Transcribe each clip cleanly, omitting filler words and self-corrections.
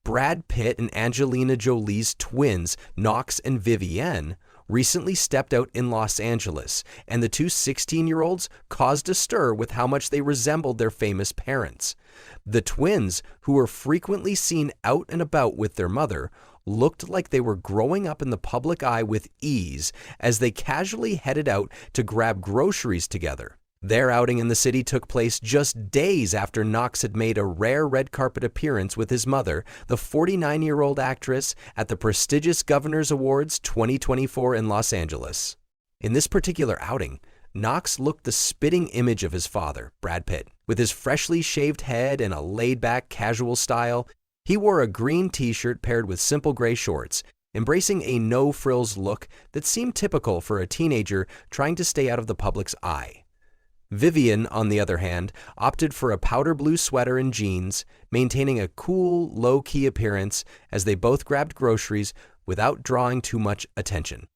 Brad Pitt and Angelina Jolie's twins, Knox and Vivienne, recently stepped out in Los Angeles, and the two 16-year-olds caused a stir with how much they resembled their famous parents. The twins, who were frequently seen out and about with their mother, looked like they were growing up in the public eye with ease as they casually headed out to grab groceries together. Their outing in the city took place just days after Knox had made a rare red carpet appearance with his mother, the 49-year-old actress, at the prestigious Governor's Awards 2024 in Los Angeles. In this particular outing, Knox looked the spitting image of his father, Brad Pitt. With his freshly shaved head and a laid-back, casual style, he wore a green t-shirt paired with simple gray shorts, embracing a no-frills look that seemed typical for a teenager trying to stay out of the public's eye. Vivienne, on the other hand, opted for a powder blue sweater and jeans, maintaining a cool, low-key appearance as they both grabbed groceries without drawing too much attention.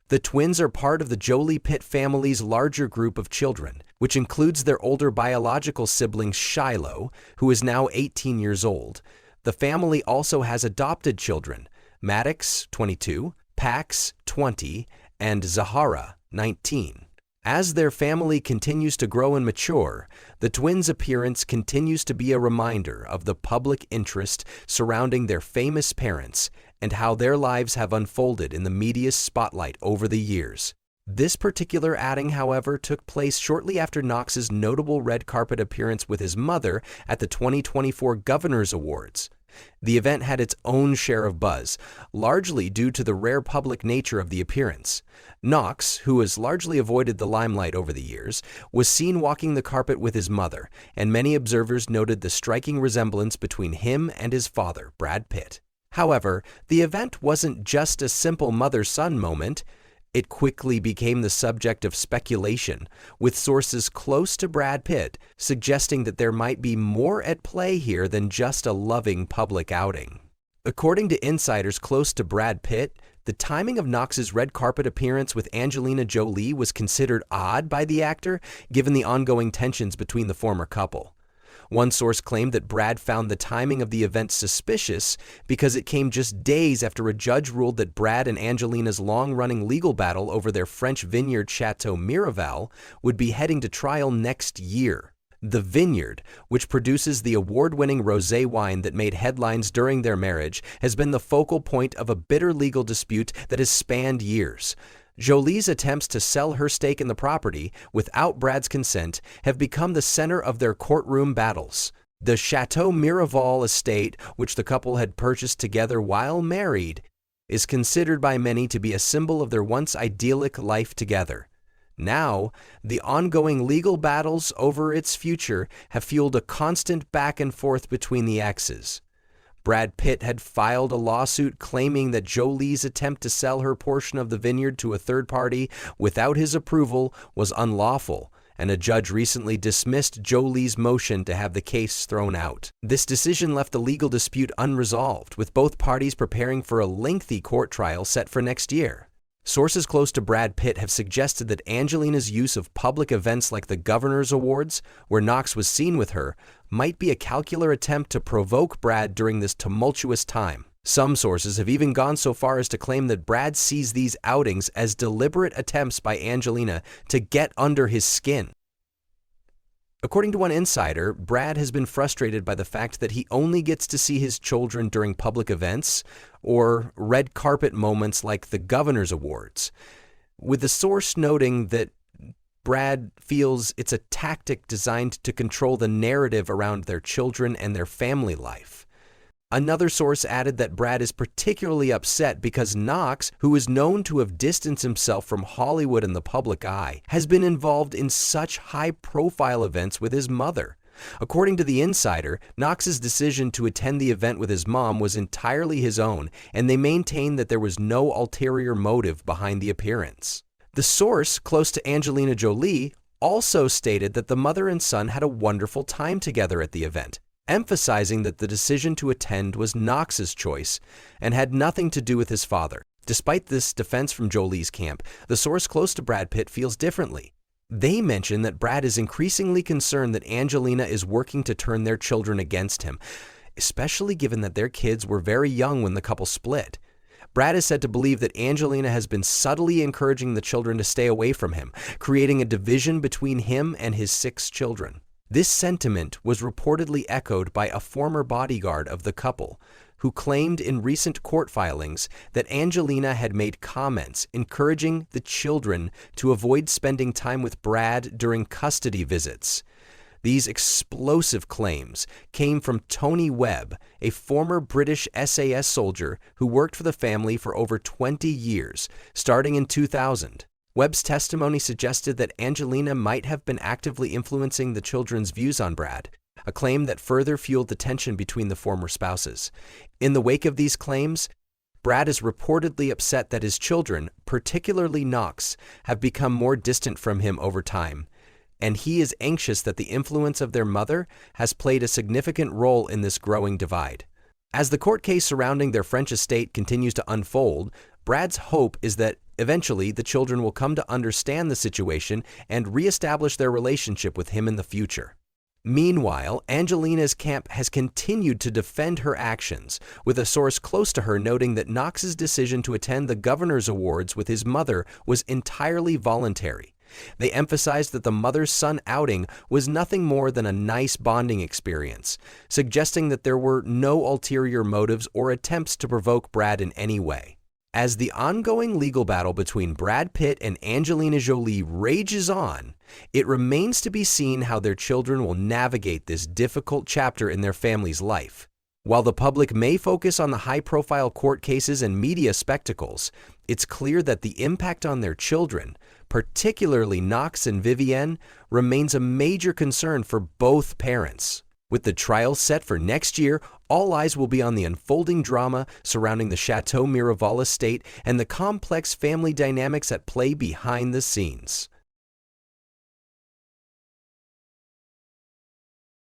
The twins are part of the Jolie-Pitt family's larger group of children, which includes their older biological sibling Shiloh, who is now 18 years old. The family also has adopted children, Maddox, 22, Pax, 20, and Zahara, 19. As their family continues to grow and mature, the twins' appearance continues to be a reminder of the public interest surrounding their famous parents and how their lives have unfolded in the media's spotlight over the years. This particular outing, however, took place shortly after Knox's notable red carpet appearance with his mother at the 2024 Governor's Awards. The event had its own share of buzz, largely due to the rare public nature of the appearance. Knox, who has largely avoided the limelight over the years, was seen walking the carpet with his mother, and many observers noted the striking resemblance between him and his father, Brad Pitt. However, the event wasn't just a simple mother-son moment. It quickly became the subject of speculation, with sources close to Brad Pitt suggesting that there might be more at play here than just a loving public outing. According to insiders close to Brad Pitt, the timing of Knox's red carpet appearance with Angelina Jolie was considered odd by the actor, given the ongoing tensions between the former couple. One source claimed that Brad found the timing of the event suspicious because it came just days after a judge ruled that Brad and Angelina's long-running legal battle over their French vineyard Chateau Miraval would be heading to trial next year. The Vineyard, which produces the award-winning rosé wine that made headlines during their marriage, has been the focal point of a bitter legal dispute that has spanned years. Jolie's attempts to sell her stake in the property without Brad's consent have become the center of their courtroom battles. The Chateau Miraval estate, which the couple had purchased together while married, is considered by many to be a symbol of their once idyllic life together. Now, the ongoing legal battles over its future have fueled a constant back and forth between the exes. Brad Pitt had filed a lawsuit claiming that Jolie's attempt to sell her portion of the vineyard to a third party without his approval was unlawful, and a judge recently dismissed Jolie's motion to have the case thrown out. This decision left the legal dispute unresolved, with both parties preparing for a lengthy court trial set for next year. Sources close to Brad Pitt have suggested that Angelina's use of public events like the Governor's Awards, where Knox was seen with her, might be a calculated attempt to provoke Brad during this tumultuous time. Some sources have even gone so far as to claim that Brad sees these outings as deliberate attempts by Angelina to get under his skin. According to one insider, Brad has been frustrated by the fact that he only gets to see his children during public events or red carpet moments like the Governor's Awards, with the source noting that Brad feels it's a tactic designed to control the narrative around their children and their family life. Another source added that Brad is particularly upset because Knox, who is known to have distanced himself from Hollywood and the public eye, has been involved in such high-profile events with his mother. According to the insider, Knox's decision to attend the event with his mom was entirely his own, and they maintain that there was no ulterior motive behind the appearance. The source, close to Angelina Jolie, also stated that the mother and son had a wonderful time together at the event, emphasizing that the decision to attend was Knox's choice and had nothing to do with his father. Despite this defense from Jolie's camp, the source close to Brad Pitt feels differently. They mention that Brad is increasingly concerned that Angelina is working to turn their children against him. especially given that their kids were very young when the couple split. Brad is said to believe that Angelina has been subtly encouraging the children to stay away from him, creating a division between him and his 6 children. This sentiment was reportedly echoed by a former bodyguard of the couple, who claimed in recent court filings that Angelina had made comments encouraging the children to avoid spending time with Brad during custody visits. These explosive claims came from Tony Webb, a former British SAS soldier who worked for the family for over 20 years, starting in 2000. Webb's testimony suggested that Angelina might have been actively influencing the children's views on Brad, a claim that further fueled the tension between the former spouses. In the wake of these claims, Brad is reportedly upset that his children, particularly Knox, have become more distant from him over time, and he is anxious that the influence of their mother has played a significant role in this growing divide. As the court case surrounding their French estate continues to unfold, Brad's hope is that eventually the children will come to understand the situation and reestablish their relationship with him in the future. Meanwhile, Angelina's camp has continued to defend her actions, with a source close to her noting that Knox's decision to attend the Governor's Awards with his mother was entirely voluntary. They emphasized that the mother-son outing was nothing more than a nice bonding experience, suggesting that there were no ulterior motives or attempts to provoke Brad in any way. As the ongoing legal battle between Brad Pitt and Angelina Jolie rages on, it remains to be seen how their children will navigate this difficult chapter in their family's life. While the public may focus on the high-profile court cases and media spectacles, it's clear that the impact on their children, particularly Knox and Vivienne, remains a major concern for both parents. With the trial set for next year, all eyes will be on the unfolding drama surrounding the Chateau Miraval estate and the complex family dynamics at play behind the scenes.